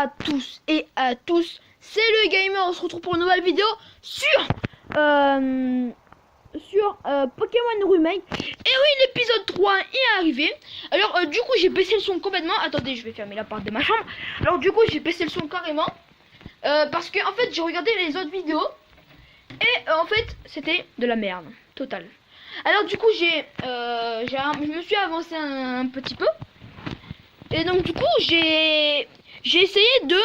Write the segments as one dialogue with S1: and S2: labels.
S1: à tous et à tous, c'est le gamer, on se retrouve pour une nouvelle vidéo sur Pokémon Remake. Et oui, l'épisode 3 est arrivé. Alors du coup j'ai baissé le son complètement. Attendez, je vais fermer la porte de ma chambre. Alors du coup j'ai baissé le son carrément parce que en fait j'ai regardé les autres vidéos et en fait c'était de la merde totale. Alors du coup je me suis avancé un petit peu. Et donc du coup j'ai essayé de...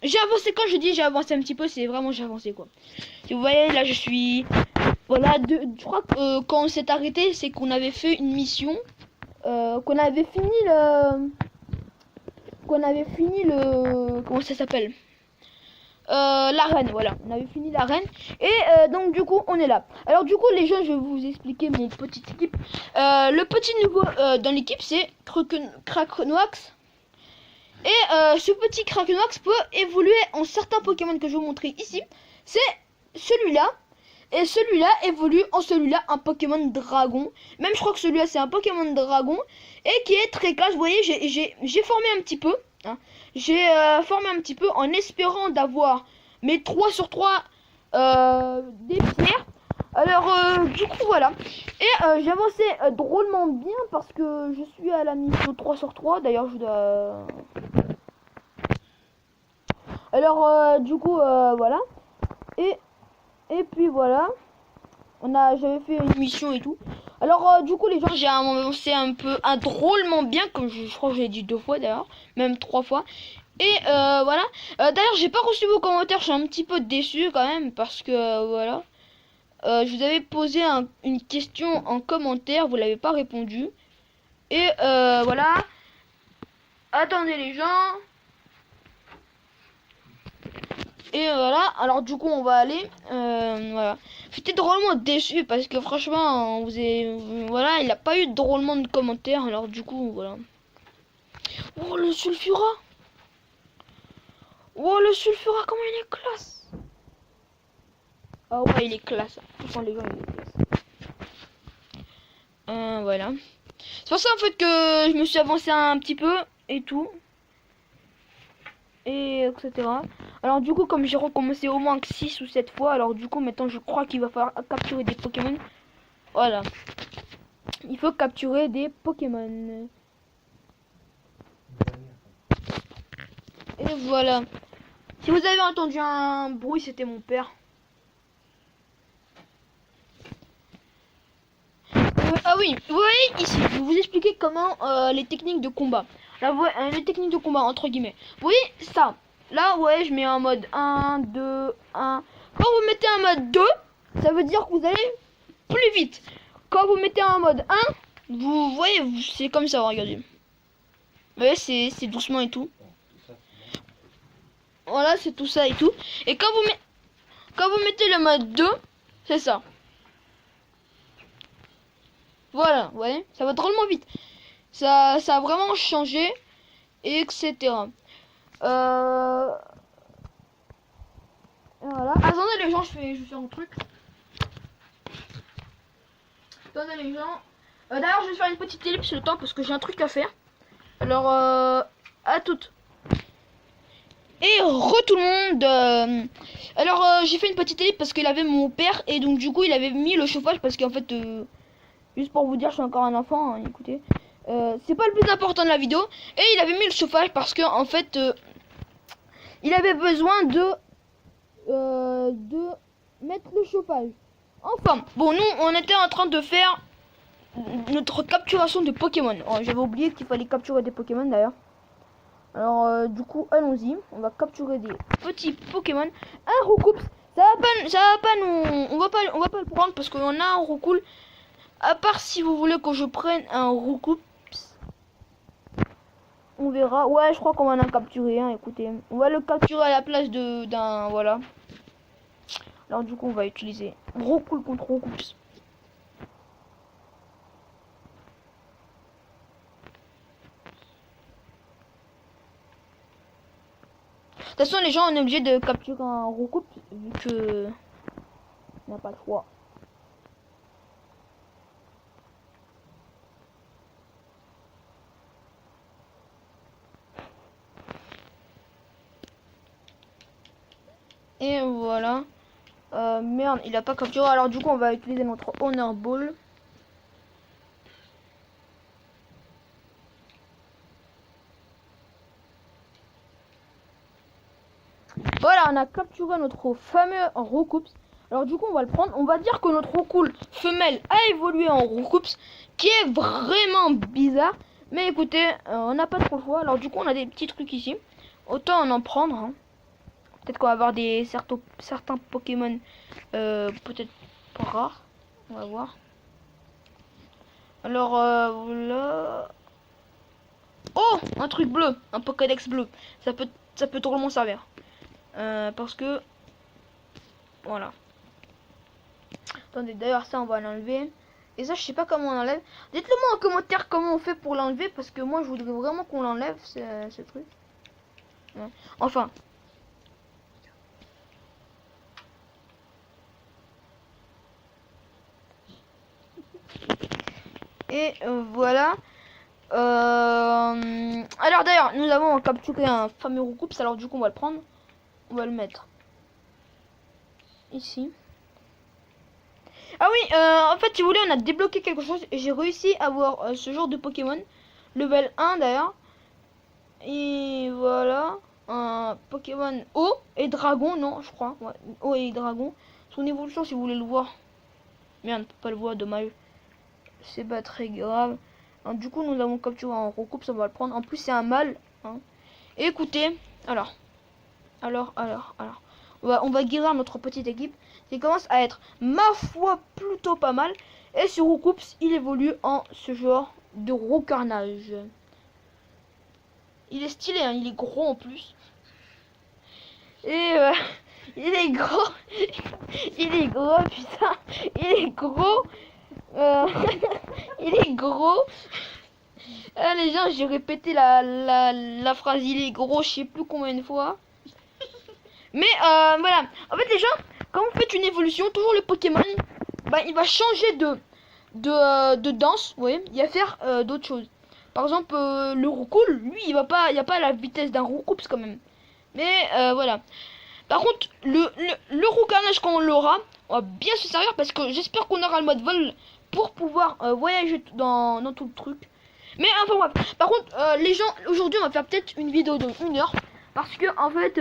S1: J'ai avancé, quand je dis j'ai avancé un petit peu, c'est vraiment j'ai avancé quoi. Si vous voyez là je suis... Voilà, je crois que quand on s'est arrêté c'est qu'on avait fait une mission. Qu'on avait fini le... Comment ça s'appelle, l'arène, voilà. On avait fini l'arène. Et donc du coup on est là. Alors du coup les gens, je vais vous expliquer mon petite équipe. Le petit nouveau dans l'équipe c'est Krakenwax. Et ce petit Krakenwax peut évoluer en certains Pokémon que je vais vous montrer ici. C'est celui-là. Et celui-là évolue en celui-là un Pokémon dragon. Même je crois que celui-là c'est un Pokémon dragon. Et qui est très classe. Vous voyez, j'ai formé un petit peu. Hein. J'ai formé un petit peu en espérant d'avoir mes 3 sur 3 des pierres. Alors du coup voilà. Et j'ai avancé drôlement bien parce que je suis à la mission 3 sur 3. D'ailleurs je dois... Alors du coup voilà. Et puis voilà. J'avais fait une mission et tout. Alors du coup les gens, j'ai avancé drôlement bien, comme je crois que j'ai dit 2 fois d'ailleurs, même 3 fois. Et voilà. D'ailleurs j'ai pas reçu vos commentaires, je suis un petit peu déçu quand même parce que voilà. Je vous avais posé une question en commentaire, vous l'avez pas répondu. Et voilà. Attendez les gens. Et voilà, alors du coup on va aller, voilà. J'étais drôlement déçu parce que franchement, voilà, il n'a pas eu drôlement de commentaires, alors du coup, voilà. Oh le Sulfura. Oh le Sulfura, comment il est classe. Ah ouais, il est classe. Franchement les gens, il est classe. Voilà. C'est pour ça en fait que je me suis avancé un petit peu et tout. Et etc. Alors du coup comme j'ai recommencé au moins 6 ou 7 fois, alors du coup maintenant je crois qu'il va falloir capturer des Pokémon. Voilà. Il faut capturer des Pokémon. Et voilà. Si vous avez entendu un bruit, c'était mon père. Ah oui, vous voyez ici, je vais vous expliquer comment les techniques de combat. Là, vous voyez, les techniques de combat entre guillemets. Vous voyez ça. Là, ouais, je mets en mode 1, 2, 1. Quand vous mettez en mode 2, ça veut dire que vous allez plus vite. Quand vous mettez en mode 1, vous voyez, c'est comme ça, regardez. Vous voyez, c'est doucement et tout. Voilà, c'est tout ça et tout. Et quand vous mettez le mode 2, c'est ça. Voilà, vous voyez, ça va drôlement vite. Ça a vraiment changé, etc. Voilà. Attendez les gens, je vais faire un truc. Attendez les gens. D'ailleurs, je vais faire une petite ellipse le temps parce que j'ai un truc à faire. Alors, à toutes. Et tout le monde. Alors, j'ai fait une petite ellipse parce qu'il avait mon père et donc du coup, il avait mis le chauffage parce qu'en fait, juste pour vous dire, je suis encore un enfant. Hein, écoutez, c'est pas le plus important de la vidéo. Et il avait mis le chauffage parce que en fait, il avait besoin de mettre le chauffage. Enfin, bon, nous, on était en train de faire notre capturation de Pokémon. Oh, j'avais oublié qu'il fallait capturer des Pokémon d'ailleurs. Alors, du coup, allons-y. On va capturer des petits Pokémon. Un Roucoups. Ça va pas nous... On va pas le prendre parce qu'on a un Roucoule. À part si vous voulez que je prenne un Roucoups. On verra. Ouais, je crois qu'on va en capturer un, écoutez. On va le capturer à la place d'un... Voilà. Alors du coup on va utiliser Roucoule contre Roucoups. De toute façon les gens on est obligé de capturer un Roucoups vu que on n'a pas le choix. Et voilà. Merde, il a pas capturé. Alors du coup, on va utiliser notre Honor Ball. Voilà, on a capturé notre fameux Roucoups. Alors du coup, on va le prendre. On va dire que notre Roucoule femelle a évolué en Roucoups, qui est vraiment bizarre. Mais écoutez, on n'a pas trop le choix. Alors du coup, on a des petits trucs ici. Autant en prendre. Hein. Peut-être qu'on va avoir certains Pokémon peut-être pas rares. On va voir. Alors voilà. Oh, un truc bleu, un Pokédex bleu. Ça peut drôlement servir. Parce que voilà. Attendez, d'ailleurs ça on va l'enlever. Et ça je sais pas comment on enlève. Dites-le moi en commentaire comment on fait pour l'enlever. Parce que moi je voudrais vraiment qu'on l'enlève ce truc. Ouais. Enfin. Et voilà. Alors d'ailleurs nous avons capturé un fameux Roucoups. Alors du coup on va le prendre. On va le mettre ici. Ah oui, en fait si vous voulez on a débloqué quelque chose. Et j'ai réussi à avoir ce genre de Pokémon. Level 1 d'ailleurs. Et voilà. Un Pokémon eau et dragon, non, je crois. Ouais, eau et dragon. Son évolution, si vous voulez le voir. Merde, on peut pas le voir, dommage. C'est pas très grave. Alors, du coup, nous avons capturé un Roucoups, ça va le prendre. En plus, c'est un mâle. Hein. Et écoutez, alors. On va guérir notre petite équipe. Qui commence à être, ma foi, plutôt pas mal. Et ce Roucoups, il évolue en ce genre de roucarnage. Il est stylé, hein, il est gros en plus. Et il est gros. Il est gros, putain. Il est gros. Il est gros. Ah, les gens, j'ai répété la phrase il est gros, je sais plus combien de fois. Mais voilà. En fait, les gens, quand vous faites une évolution, toujours le Pokémon, bah, il va changer de danse. Vous voyez, il va faire d'autres choses. Par exemple, le Roucoule, lui, il a pas la vitesse d'un Roucoups quand même. Mais voilà. Par contre, le roucarnage quand on l'aura, on va bien se servir parce que j'espère qu'on aura le mode vol pour pouvoir voyager dans tout le truc. Mais enfin bref. Par contre, les gens, aujourd'hui on va faire peut-être une vidéo de 1 heure. Parce que en fait,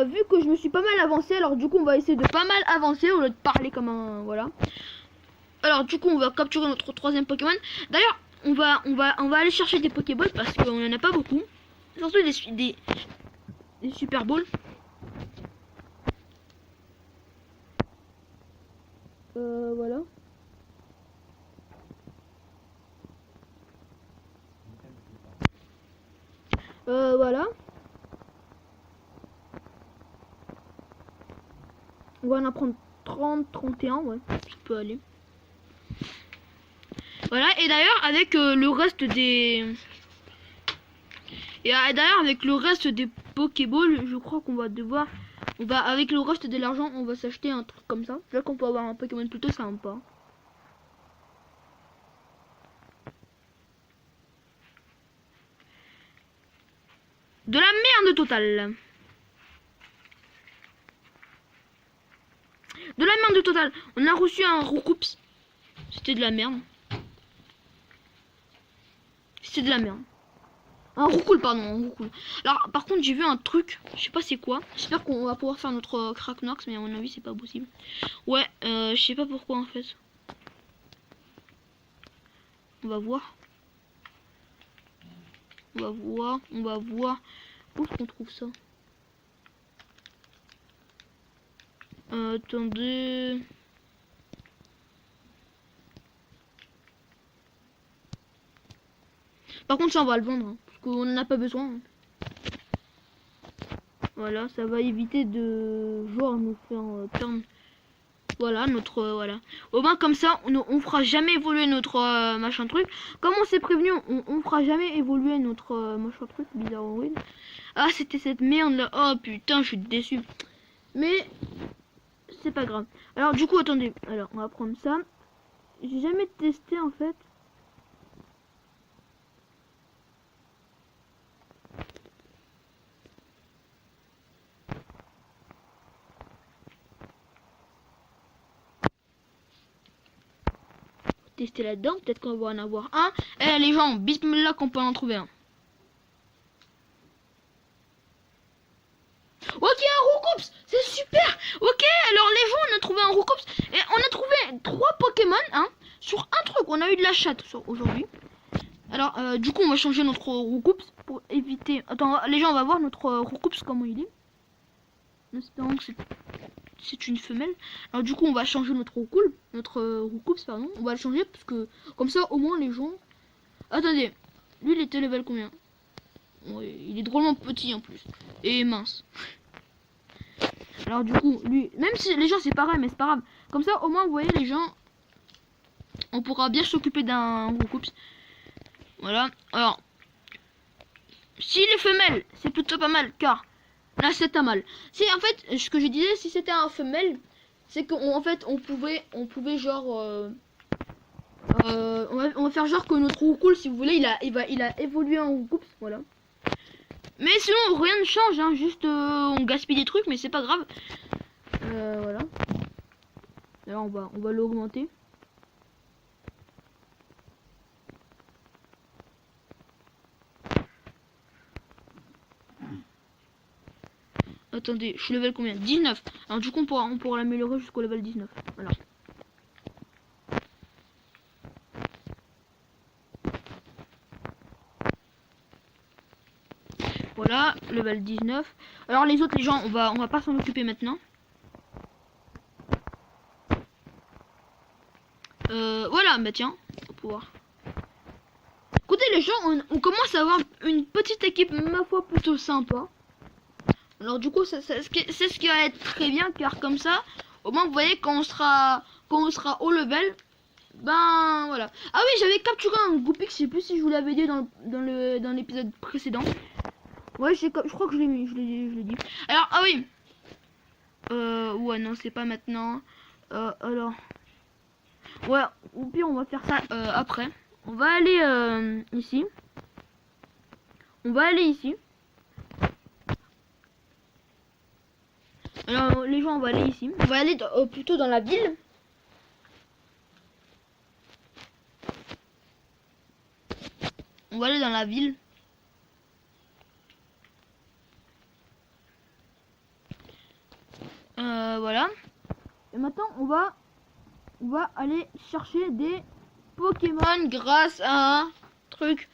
S1: vu que je me suis pas mal avancé, alors du coup on va essayer de pas mal avancer au lieu de parler comme un... Voilà. Alors du coup on va capturer notre troisième Pokémon. D'ailleurs, on va aller chercher des Pokéballs parce qu'on en a pas beaucoup. Surtout des Super Balls. Voilà. Voilà. On va en prendre 30, 31, ouais, ça peut aller. Voilà, et d'ailleurs avec le reste des... Et d'ailleurs avec le reste des Pokéballs, je crois qu'on va devoir... avec le reste de l'argent, on va s'acheter un truc comme ça. Là qu'on peut avoir un Pokémon plutôt sympa. De la merde totale. De la merde totale. On a reçu un Roucoups. C'était de la merde. C'était de la merde. Un Roucoule, pardon, un Roucoule. Alors, par contre, j'ai vu un truc. Je sais pas c'est quoi. J'espère qu'on va pouvoir faire notre Cracknox, mais à mon avis, c'est pas possible. Ouais, je sais pas pourquoi en fait. On va voir. On va voir. Où est-ce qu'on trouve ça? Attendez. Par contre, ça, on va le vendre. Hein, parce qu'on n'en a pas besoin. Hein. Voilà, ça va éviter de genre nous faire perdre. Voilà, notre... voilà. Au moins, comme ça, on fera jamais évoluer notre machin truc. Comme on s'est prévenu, on fera jamais évoluer notre machin truc. Bizarroïde. Ah, c'était cette merde là. Oh putain, je suis déçu. Mais c'est pas grave. Alors, du coup, attendez. Alors, on va prendre ça. J'ai jamais testé en fait. tester là-dedans. Peut-être qu'on va en avoir un. Eh les gens, bismillah qu'on peut en trouver un. Ok, un Roucoups, c'est super. Ok, alors les gens, on a trouvé un Roucoups. Et on a trouvé 3 Pokémon, hein, sur un truc. On a eu de la chatte aujourd'hui. Alors, du coup, on va changer notre Roucoups pour éviter... Attends, les gens, on va voir notre Roucoups, comment il est. En espérant que c'est une femelle. Alors, du coup, on va changer notre Roucoups, pardon. On va le changer parce que, comme ça, au moins, les gens... Attendez, lui, il était level combien? Ouais, il est drôlement petit en plus. Et mince. Alors du coup, lui, même si les gens c'est pareil, mais c'est pas grave. Comme ça, au moins, vous voyez, les gens, on pourra bien s'occuper d'un Roucoups. Voilà. Alors, si les femelles, c'est plutôt pas mal, car là, c'est pas mal. Si en fait, ce que je disais, si c'était un femelle, c'est qu'en fait, on pouvait genre, on va faire genre que notre Roucoups, si vous voulez, il a évolué en Roucoups, voilà. Mais sinon rien ne change, hein, juste on gaspille des trucs, mais c'est pas grave. Voilà. Là on va l'augmenter. Attendez, je suis level combien? 19. Alors du coup on pourra l'améliorer jusqu'au level 19. Voilà. Voilà, level 19. Alors les autres, les gens, on va pas s'en occuper maintenant. Voilà, bah tiens, on va pouvoir. Écoutez les gens, on commence à avoir une petite équipe, ma foi, plutôt sympa. Alors du coup, c'est ce qui va être très bien, car comme ça, au moins vous voyez quand on sera au level, ben voilà. Ah oui, j'avais capturé un Goupix, je sais plus si je vous l'avais dit dans l'épisode précédent. Ouais, je crois que je l'ai dit. Alors, ah oui. Ouais, non, c'est pas maintenant. Alors. Ouais, au pire, on va faire ça après. On va aller ici. On va aller ici. Alors, les gens, on va aller ici. On va aller plutôt dans la ville. On va aller dans la ville. Voilà. Et maintenant, on va aller chercher des Pokémon grâce à un truc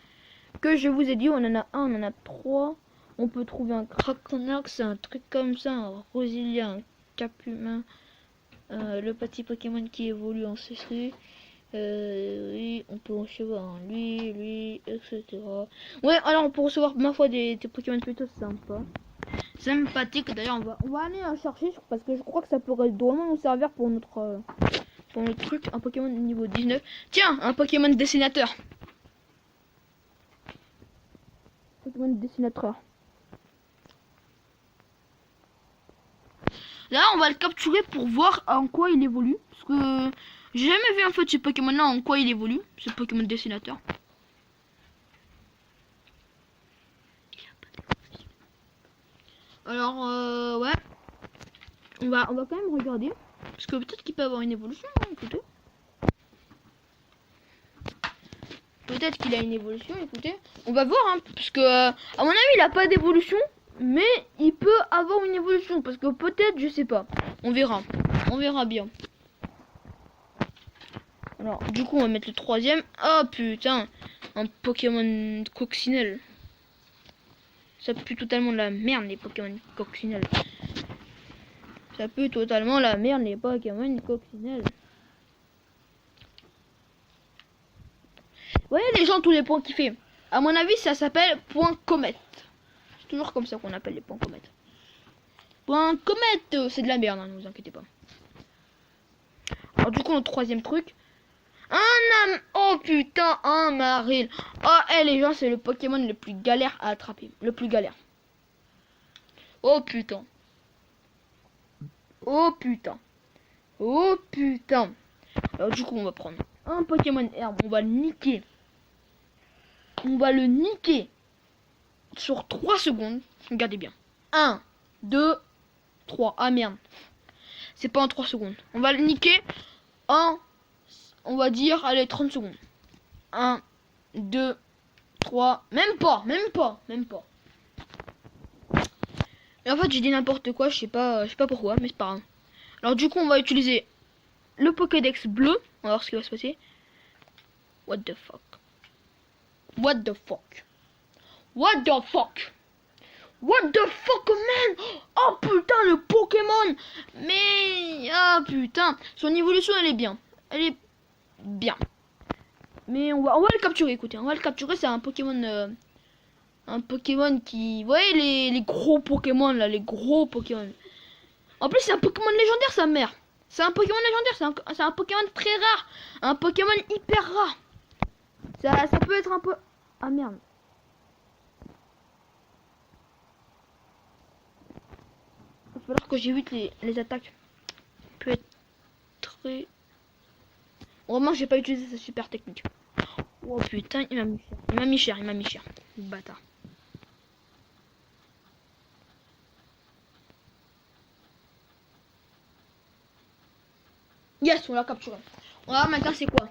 S1: que je vous ai dit. On en a un, on en a 3. On peut trouver un Craconox, un truc comme ça, un Roselia, un Capumin, le petit Pokémon qui évolue en CC. Oui, on peut recevoir un lui, etc. Ouais, alors on peut recevoir ma foi des Pokémon plutôt sympas. Sympathique, d'ailleurs on va aller chercher parce que je crois que ça pourrait vraiment nous servir pour notre truc, un Pokémon niveau 19. Tiens, un Pokémon dessinateur. Pokémon dessinateur. Là on va le capturer pour voir en quoi il évolue. Parce que j'ai jamais vu en fait ce Pokémon là en quoi il évolue, ce Pokémon dessinateur. Alors ouais. On va quand même regarder. Parce que peut-être qu'il peut avoir une évolution, hein, écoutez. Peut-être qu'il a une évolution, écoutez. On va voir, hein, parce que à mon avis, il a pas d'évolution. Mais il peut avoir une évolution. Parce que peut-être, je sais pas. On verra. On verra bien. Alors, du coup, on va mettre le troisième. Oh putain. Un Pokémon coccinelle. Ça pue totalement la merde, les Pokémon coccinelles. Ça pue totalement la merde, les Pokémon coccinelles. Vous voyez les gens, tous les points qu'il fait. À mon avis, ça s'appelle point comète. C'est toujours comme ça qu'on appelle les points comètes. Point comète, c'est de la merde, hein, ne vous inquiétez pas. Alors du coup, le troisième truc. Oh putain, un maril. Oh, les gens, c'est le Pokémon le plus galère à attraper. Le plus galère. Oh putain. Oh putain. Oh putain. Alors du coup, on va prendre un Pokémon herbe. On va le niquer. On va le niquer sur 3 secondes. Regardez bien. 1, 2, 3. Ah merde. C'est pas en 3 secondes. On va le niquer en on va dire, allez, 30 secondes. 1, 2, 3, même pas. Et en fait, j'ai dit n'importe quoi, je sais pas pourquoi, mais c'est pas grave. Alors du coup, on va utiliser le Pokédex bleu. On va voir ce qui va se passer. What the fuck? What the fuck? What the fuck? What the fuck, man? Oh putain, le Pokémon! Mais... ah putain, son évolution, elle est bien. Elle est bien. Mais on va le capturer, écoutez. On va le capturer, c'est un Pokémon... un Pokémon qui... vous voyez les gros Pokémon, là, les gros Pokémon. En plus, c'est un Pokémon légendaire, sa mère. C'est un Pokémon légendaire, c'est un Pokémon très rare. Un Pokémon hyper rare. Ça peut être un peu... ah merde. Il va falloir que j'évite les attaques. Ça peut être très... vraiment, j'ai pas utilisé sa super technique. Oh putain, il m'a mis cher. Le bâtard. Yes, on l'a capturé. Voilà, maintenant c'est quoi?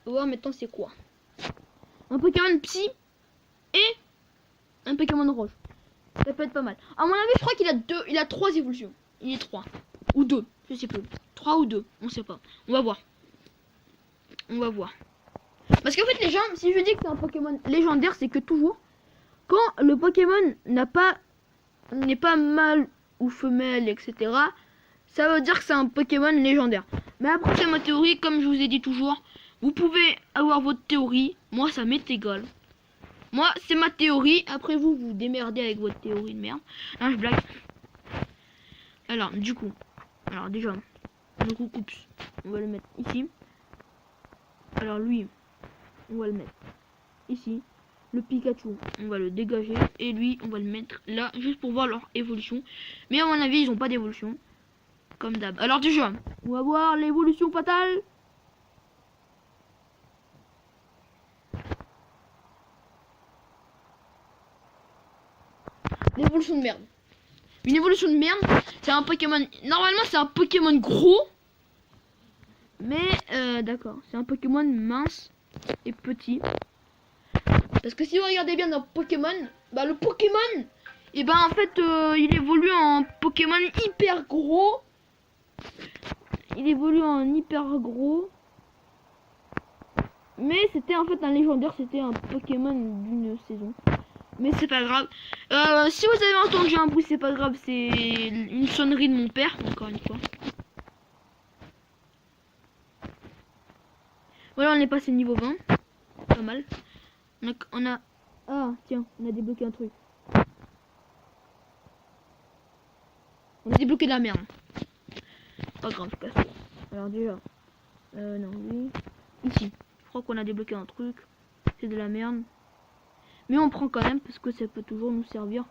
S1: Voilà, maintenant c'est quoi? Un Pokémon psy et un Pokémon rouge. Ça peut être pas mal. À mon avis, je crois qu'il a 3 évolutions. Il est 3. Ou 2, je sais plus. 3 ou 2, on sait pas. On va voir. Parce qu'en fait, les gens, si je dis que c'est un Pokémon légendaire, c'est que toujours, quand le Pokémon n'est pas mâle ou femelle, etc., ça veut dire que c'est un Pokémon légendaire. Mais après, c'est ma théorie, comme je vous ai dit toujours, vous pouvez avoir votre théorie, moi ça m'est égal. Moi, c'est ma théorie, après vous démerdez avec votre théorie de merde. Non, je blague. Alors, du coup, déjà, le Coucoups, on va le mettre ici. Alors lui, on va le mettre ici. Le Pikachu, on va le dégager. Et lui, on va le mettre là, juste pour voir leur évolution. Mais à mon avis, ils ont pas d'évolution. Comme d'hab. Alors déjà, on va voir l'évolution fatale. L'évolution de merde. Une évolution de merde, c'est un Pokémon... normalement, c'est un Pokémon gros. Mais, d'accord, c'est un Pokémon mince et petit. Parce que si vous regardez bien dans Pokémon, bah le Pokémon, et ben en fait, il évolue en Pokémon hyper gros. Mais c'était en fait un légendaire, c'était un Pokémon d'une saison. Mais c'est pas grave. Si vous avez entendu un bruit, c'est pas grave, c'est une sonnerie de mon père, encore une fois. Voilà, on est passé niveau 20. Pas mal. On a... ah, tiens, on a débloqué un truc. On a débloqué de la merde. Pas grave, je casse. Alors déjà... non, oui. Ici. Je crois qu'on a débloqué un truc. C'est de la merde. Mais on prend quand même parce que ça peut toujours nous servir.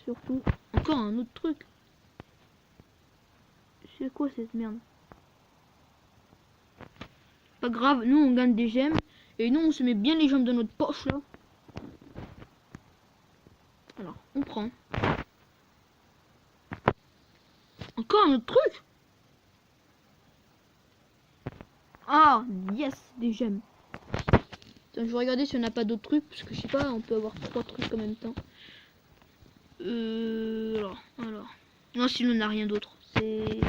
S1: Surtout... encore un autre truc. C'est quoi cette merde? Pas grave, nous on gagne des gemmes. Et nous on se met bien les gemmes dans notre poche là. Alors, on prend. Encore un autre truc. Ah, yes, des gemmes. Attends, je vais regarder si on n'a pas d'autres trucs. Parce que je sais pas, on peut avoir 3 trucs en même temps. Alors. Non, sinon on n'a rien d'autre. C'est...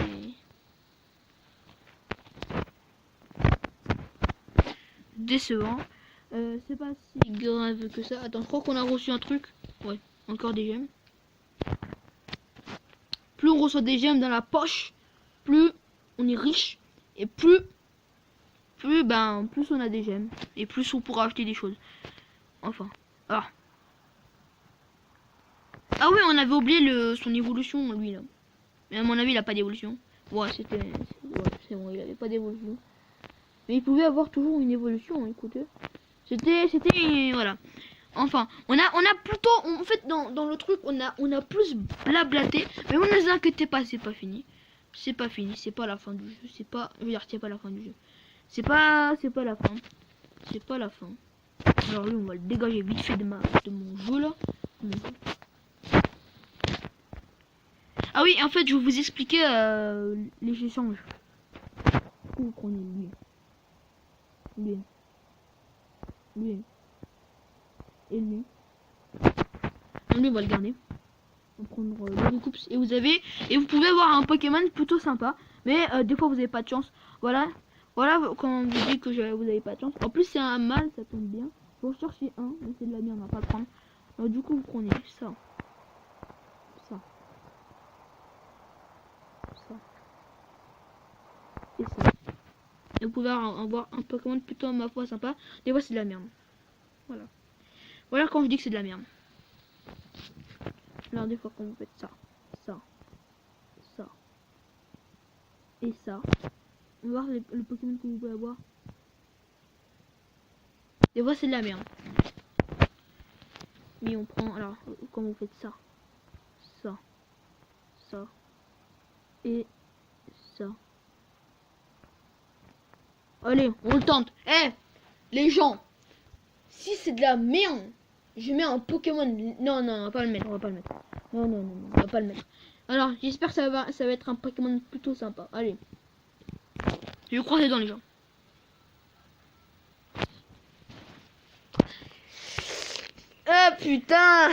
S1: décevant. C'est pas si grave que ça. Attends, je crois qu'on a reçu un truc. Ouais, encore des gemmes. Plus on reçoit des gemmes dans la poche, plus on est riche. Et plus on a des gemmes. Et plus on pourra acheter des choses. Enfin. Ah oui, on avait oublié son évolution, lui là. Mais à mon avis, il a pas d'évolution. Ouais, c'est bon, il avait pas d'évolution. Mais il pouvait avoir toujours une évolution, écoutez. C'était voilà. Enfin, on a plutôt, en fait, dans le truc, on a plus blablaté. Mais vous ne vous inquiétez pas, c'est pas fini. C'est pas fini, c'est pas la fin du jeu. C'est pas la fin du jeu. C'est pas la fin. C'est pas la fin. Alors lui, on va le dégager vite fait de mon jeu là. Ah oui, en fait, je vais vous expliquer les échanges. Vous prenez lui, et lui. Lui, on va le garder. On va prendre le Recoups et vous pouvez avoir un Pokémon plutôt sympa, mais des fois vous avez pas de chance. Voilà quand on vous dit que vous avez pas de chance. En plus c'est un mâle, ça tombe bien. Faut chercher un, mais c'est de la merde, on va pas le prendre. Alors du coup vous prenez ça, et ça. Et vous pouvez avoir un Pokémon plutôt à ma foi sympa. Des fois c'est de la merde. Voilà quand je dis que c'est de la merde. Alors des fois quand vous faites ça et ça, on va voir le Pokémon que vous pouvez avoir. Des fois c'est de la merde. Mais on prend, alors quand vous faites ça et ça. Allez, on le tente. Eh, les gens, si c'est de la merde, je mets un Pokémon. Non, on va pas le mettre, Non, on va pas le mettre. Alors, j'espère que ça va être un Pokémon plutôt sympa. Allez. Je vais croiser dans les gens. Ah putain,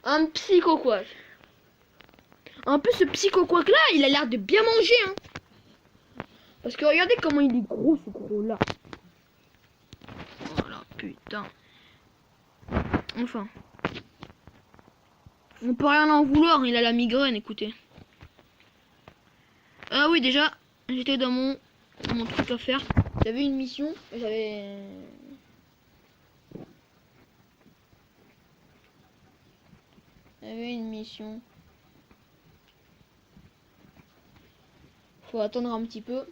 S1: un Psychoquack. En plus, ce Psychoquack là, il a l'air de bien manger, hein. Parce que regardez comment il est gros, ce gros là. Voilà, putain. Enfin. On peut rien en vouloir, il a la migraine, écoutez. Ah oui, déjà, j'étais dans mon truc à faire. J'avais une mission, j'avais une mission. Faut attendre un petit peu.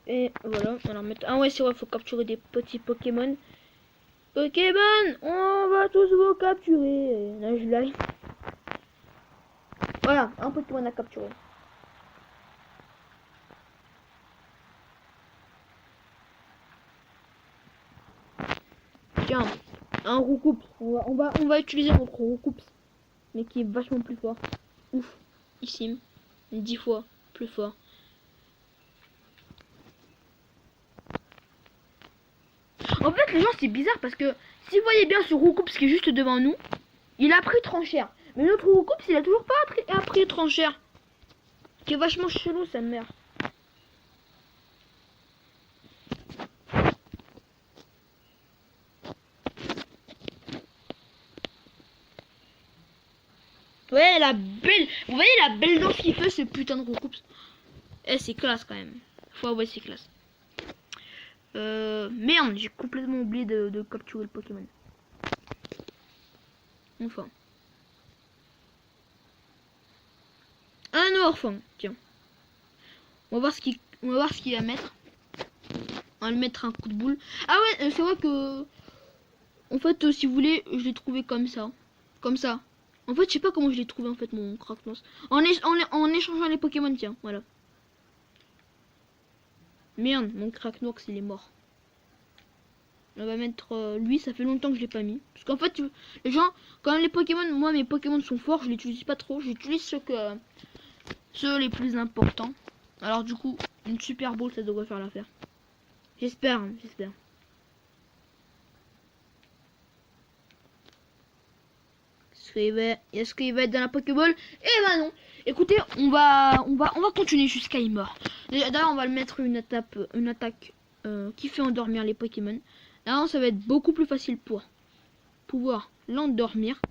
S1: Et voilà, alors mettre... Ah ouais, c'est vrai, faut capturer des petits Pokémon. Pokémon, on va tous vous capturer. Là, je l'ai. Voilà, un Pokémon à capturer. Tiens, un Roucoups. On va utiliser notre Roucoups, mais qui est vachement plus fort. Ouf, ici, 10 fois plus fort. En fait, les gens, c'est bizarre parce que si vous voyez bien ce Roucoups qui est juste devant nous, il a pris tranchère. Mais notre Roucoups, il a toujours pas appris tranchère. Qui est vachement chelou, sa mère. Ouais, la belle. Vous voyez la belle danse qu'il fait, ce putain de Roucoups. Eh, c'est classe quand même. Faut avouer, c'est classe. Merde, j'ai complètement oublié de capturer le Pokémon. Enfin. Un orphan, tiens. On va voir ce qu'il va mettre. On va lui mettre un coup de boule. Ah ouais, c'est vrai que... En fait, si vous voulez, je l'ai trouvé comme ça. Comme ça. En fait, je sais pas comment je l'ai trouvé, en fait, mon Kragnos. En échangeant les Pokémon, tiens, voilà. Merde, mon Kragnos, il est mort. On va mettre lui, ça fait longtemps que je l'ai pas mis. Parce qu'en fait, les gens, quand les Pokémon, moi, mes Pokémon sont forts, je les utilise pas trop. J'utilise ceux les plus importants. Alors, du coup, une Super Bowl, ça devrait faire l'affaire. J'espère, hein, j'espère. Est-ce qu'il va être dans la Pokéball? Eh ben non. Écoutez, on va continuer jusqu'à il meurt. D'ailleurs, on va le mettre une attaque qui fait endormir les Pokémon. Là, ça va être beaucoup plus facile pour pouvoir l'endormir.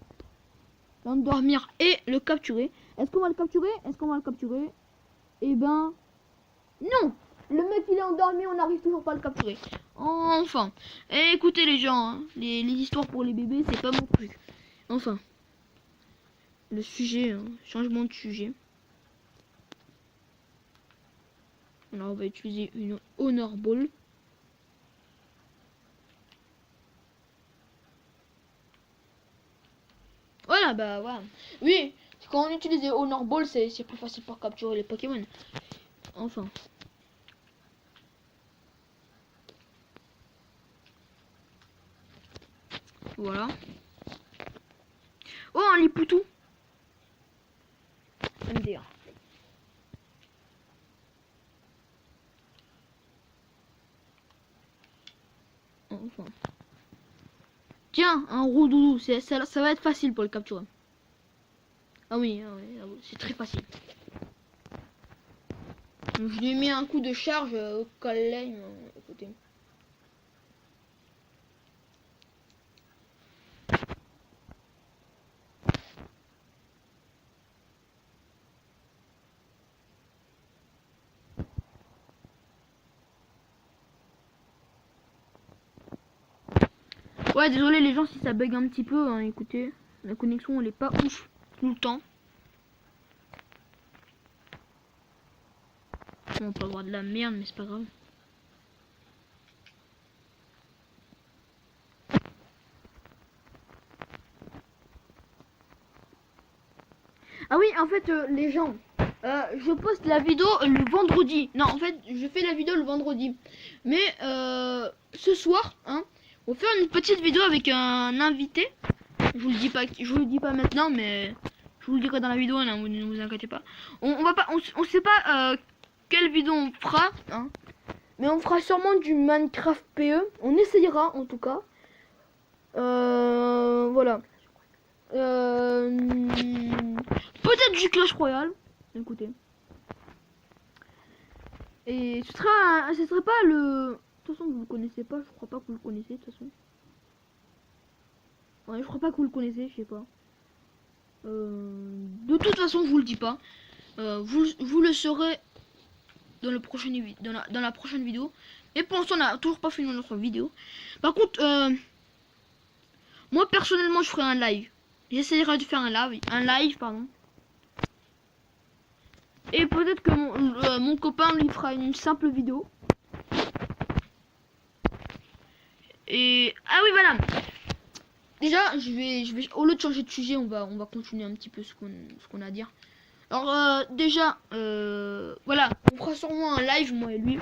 S1: Et le capturer. Est-ce qu'on va le capturer? Eh ben non. Le mec il est endormi, on n'arrive toujours pas à le capturer. Enfin. Écoutez les gens, hein, les histoires pour les bébés, c'est pas mon truc. Enfin. Le sujet, hein, changement de sujet. Alors on va utiliser une Honor Ball. Voilà, bah voilà. Oui, quand on utilise les Honor Ball, c'est plus facile pour capturer les Pokémon. Enfin. Voilà. Oh, un lipoutou. MDR. Enfin. Tiens, un roudoudou, ça va être facile pour le capturer. Ah oui, c'est très facile. Donc, je lui ai mis un coup de charge au collègue. Écoutez. Ouais, désolé les gens si ça bug un petit peu, hein, écoutez, la connexion elle est pas ouf tout le temps. Bon, on peut avoir de la merde, mais c'est pas grave. Ah oui, en fait, les gens, je poste la vidéo le vendredi. Non, en fait, je fais la vidéo le vendredi. Mais ce soir, hein, on va faire une petite vidéo avec un invité. Je vous le dis pas maintenant, mais je vous le dirai dans la vidéo. Non, ne vous inquiétez pas. On sait pas quelle vidéo on fera, hein, mais on fera sûrement du Minecraft PE. On essayera en tout cas. Voilà. Peut-être du Clash Royale. Écoutez. Et ce serait pas le. De toute façon, vous le connaissez pas. Je crois pas que vous le connaissez. De toute façon. Ouais, je crois pas que vous le connaissez. Je sais pas. De toute façon, je vous le dis pas. Vous le saurez dans le prochain dans la prochaine vidéo. Et pour l'instant, on n'a toujours pas fini notre vidéo. Par contre, moi personnellement, je ferai un live. J'essaierai de faire un live, pardon. Et peut-être que mon copain lui fera une simple vidéo. Et ah oui voilà. Déjà je vais au lieu de changer de sujet, on va continuer un petit peu ce qu'on a à dire. Alors déjà voilà, on fera sûrement un live moi et lui.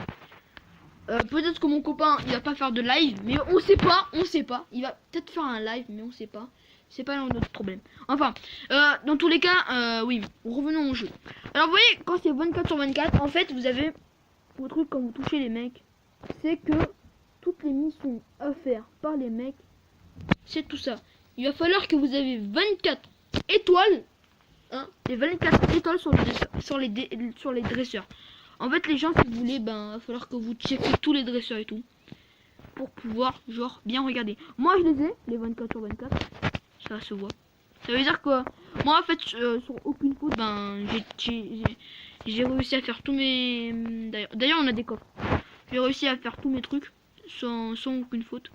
S1: Peut-être que mon copain il va pas faire de live, mais on sait pas. Il va peut-être faire un live, mais on sait pas. C'est pas notre problème. Enfin, dans tous les cas, oui, revenons au jeu. Alors vous voyez, quand c'est 24/24, en fait, vous avez vos trucs quand vous touchez les mecs. C'est que toutes les missions à faire par les mecs, c'est tout ça. Il va falloir que vous avez 24 étoiles, hein, les 24 étoiles sur les dresseurs. En fait, les gens, si vous voulez, ben, il va falloir que vous checkez tous les dresseurs et tout. Pour pouvoir, genre, bien regarder. Moi, je les ai, les 24/24. Ça se voit. Ça veut dire que moi en fait sur aucune faute ben j'ai réussi à faire tous mes d'ailleurs on a des coffres. J'ai réussi à faire tous mes trucs sans aucune faute.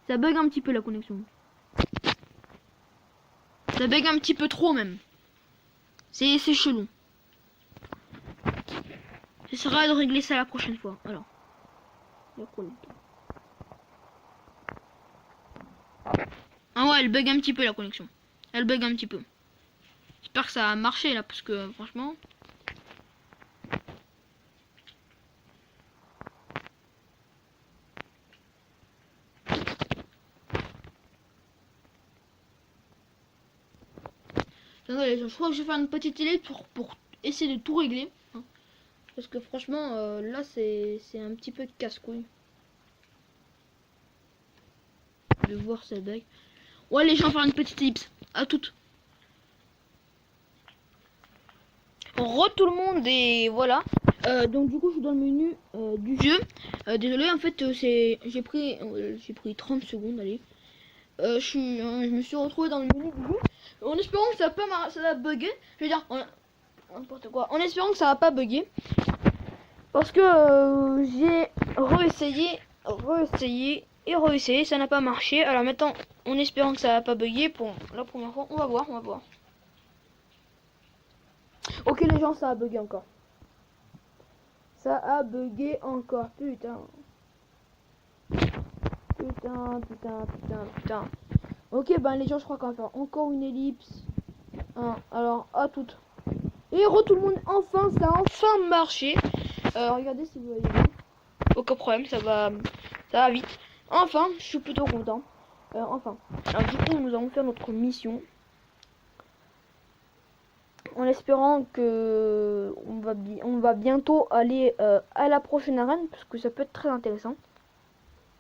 S1: Ça bug un petit peu la connexion. Ça bug un petit peu trop même. C'est chelou. J'essaierai de régler ça la prochaine fois. Alors. Ah ouais, elle bug un petit peu la connexion. Elle bug un petit peu. J'espère que ça a marché là parce que franchement. Attendez, je crois que je vais faire une petite télé pour essayer de tout régler. Hein. Parce que franchement, là c'est un petit peu casse-couille. De voir ça bug. Ouais les gens, faire une petite ellipse. À toutes. Tout le monde et voilà. Donc du coup je suis dans le menu du jeu. Désolé en fait j'ai pris 30 secondes, allez. Je me suis retrouvé dans le menu du jeu. En espérant que ça va bugger. Je veux dire n'importe quoi. En espérant que ça va pas bugger. Parce que j'ai réessayé, ça n'a pas marché. Alors maintenant, en espérant que ça va pas bugger pour la première fois, on va voir. Ok les gens, ça a bugué encore. Ça a bugué encore, putain. Putain. Ok, ben les gens, je crois qu'on va faire encore une ellipse. Hein, alors, à toutes. Et tout le monde, enfin, ça a enfin marché. Regardez si vous voyez bien. Aucun problème, ça va vite. Enfin, je suis plutôt content. Enfin. Alors du coup, nous allons faire notre mission. En espérant que on va bientôt aller à la prochaine arène. Parce que ça peut être très intéressant.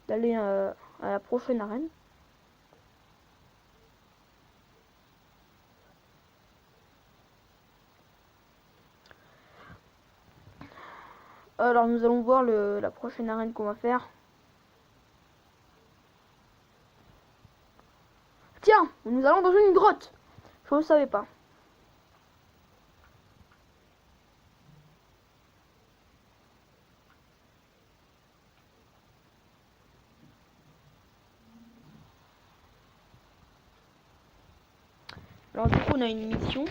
S1: D'aller à la prochaine arène. Alors nous allons voir la prochaine arène qu'on va faire. Tiens, nous allons dans une grotte. Je ne savais pas. Alors du coup on a une mission.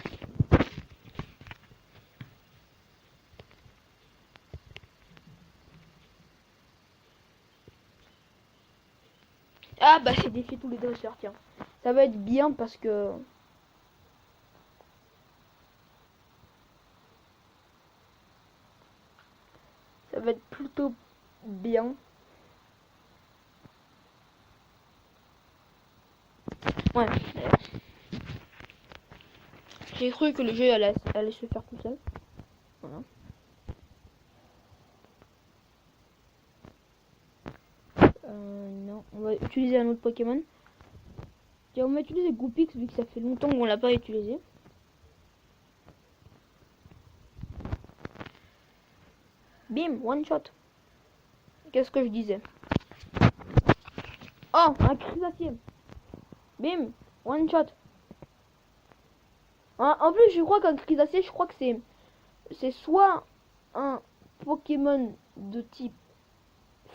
S1: Ah bah c'est défier tous les dresseurs, tiens. Ça va être bien parce que... Ça va être plutôt bien. Ouais, d'ailleurs. J'ai cru que le jeu allait se faire tout seul. Voilà. Non, on va utiliser un autre Pokémon. Tiens, on va utiliser Goopix vu que ça fait longtemps qu'on l'a pas utilisé. Bim, one shot. Qu'est-ce que je disais? Oh, un Crissacier. Bim, one shot. En plus, je crois qu'un Crissacier, je crois que c'est soit un Pokémon de type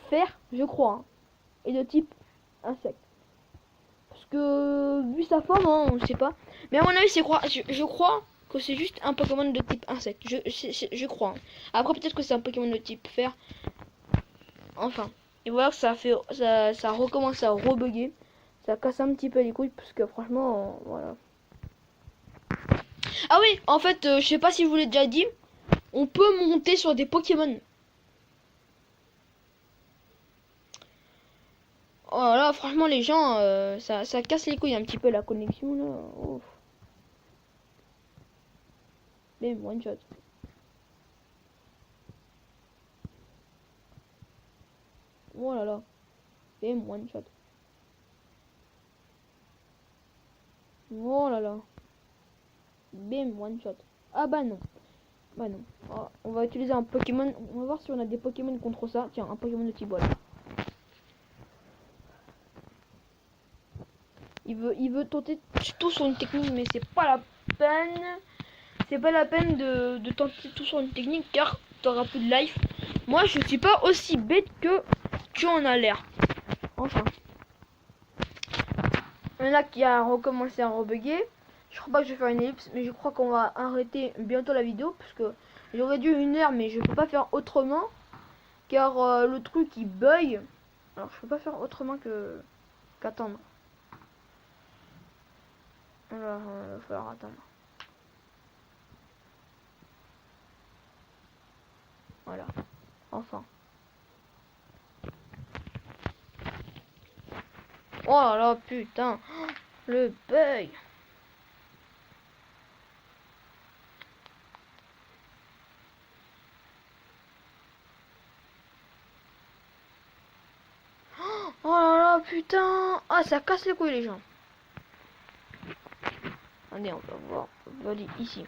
S1: fer, je crois, hein, et de type insecte. Parce que vu sa forme, hein, on ne sait pas. Mais à mon avis, je crois que c'est juste un Pokémon de type insecte. Je crois. Hein. Après, peut-être que c'est un Pokémon de type fer. Enfin. Et voilà que ça recommence à rebugger. Ça casse un petit peu les couilles parce que franchement, voilà. Ah oui, en fait, je sais pas si je vous l'ai déjà dit, on peut monter sur des Pokémon. Oh là, franchement, les gens, ça casse les couilles un petit peu la connexion là. Ouf. Bim, one shot. Oh là là. Bim, one shot. Oh là là. Bim, one shot. Ah bah non. Bah non. Oh, on va utiliser un Pokémon. On va voir si on a des Pokémon contre ça. Tiens, un Pokémon de type bol. Il veut tenter tout sur une technique, mais c'est pas la peine. C'est pas la peine de tenter tout sur une technique car t'auras plus de life. Moi, je suis pas aussi bête que tu en as l'air. Enfin. Il y en a qui a recommencé à rebugger. Je crois pas que je vais faire une ellipse, mais je crois qu'on va arrêter bientôt la vidéo parce que j'aurais dû 1 heure, mais je peux pas faire autrement car le truc il bug. Alors je peux pas faire autrement qu'attendre. Alors il va falloir attendre. Voilà. Enfin. Oh là là, putain. Le bug. Oh là là, putain. Ah, ça casse les couilles, les gens. Allez, on va voir. On va aller ici.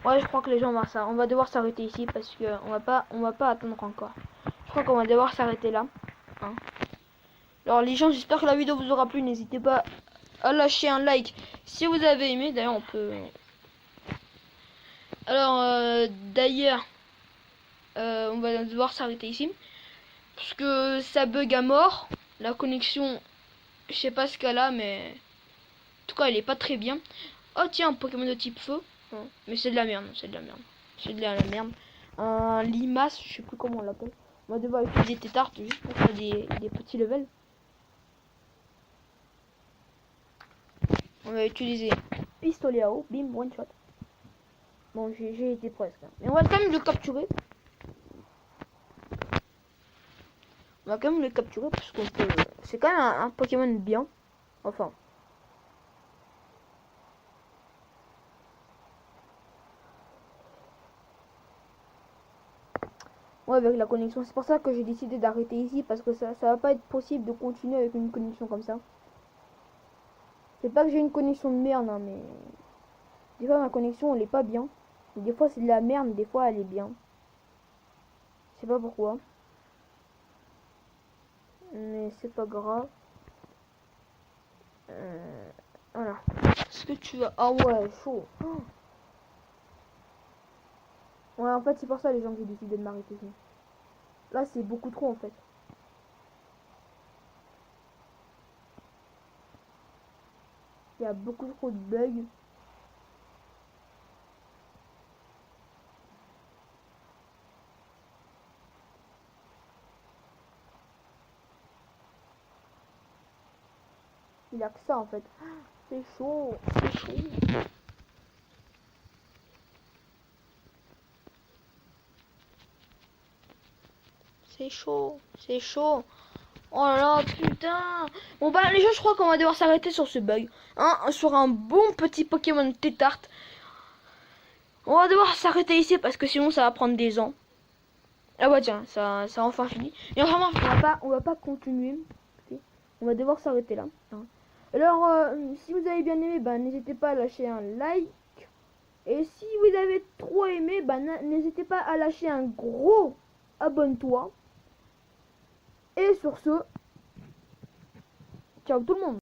S1: Ouais, je crois que les gens vont ça. On va devoir s'arrêter ici parce que on va pas attendre encore. Je crois qu'on va devoir s'arrêter là. Hein. Alors les gens, j'espère que la vidéo vous aura plu. N'hésitez pas à lâcher un like si vous avez aimé. D'ailleurs, on peut. Alors d'ailleurs, on va devoir s'arrêter ici parce que ça bug à mort. La connexion, je sais pas ce qu'elle a, mais en tout cas, elle est pas très bien. Oh tiens, un Pokémon de type feu. Non, mais c'est de la merde, c'est de la merde. C'est de la merde. Un limace, je sais plus comment on l'appelle. On va devoir utiliser Tétarte juste pour faire des petits levels. On va utiliser pistolet à eau. Bim, one shot. Bon, j'ai été presque. Mais on va quand même le capturer. On va quand même le capturer parce qu'on peut... C'est quand même un Pokémon bien. Enfin. Ouais, avec la connexion. C'est pour ça que j'ai décidé d'arrêter ici. Parce que ça va pas être possible de continuer avec une connexion comme ça. C'est pas que j'ai une connexion de merde, hein, mais... Des fois, ma connexion, elle est pas bien. Des fois, c'est de la merde, des fois, elle est bien. Je sais pas pourquoi. Mais c'est pas grave. Voilà. Est-ce que tu as... Ah ouais, chaud. Oh. Ouais, en fait, c'est pour ça, les gens, que j'ai décidé de m'arrêter ici. Là, c'est beaucoup trop, en fait. Il y a beaucoup trop de bugs. Il y a que ça, en fait. C'est chaud. C'est chaud. C'est chaud. C'est chaud. Oh là là, putain. Bon bah les gens, je crois qu'on va devoir s'arrêter sur ce bug. Hein, sur un bon petit Pokémon tétarte. On va devoir s'arrêter ici parce que sinon ça va prendre des ans. Ah bah tiens, ça a enfin fini. Et vraiment, on va pas continuer. On va devoir s'arrêter là. Alors, si vous avez bien aimé, bah, n'hésitez pas à lâcher un like. Et si vous avez trop aimé, bah, n'hésitez pas à lâcher un gros abonne-toi. Et sur ce, ciao tout le monde.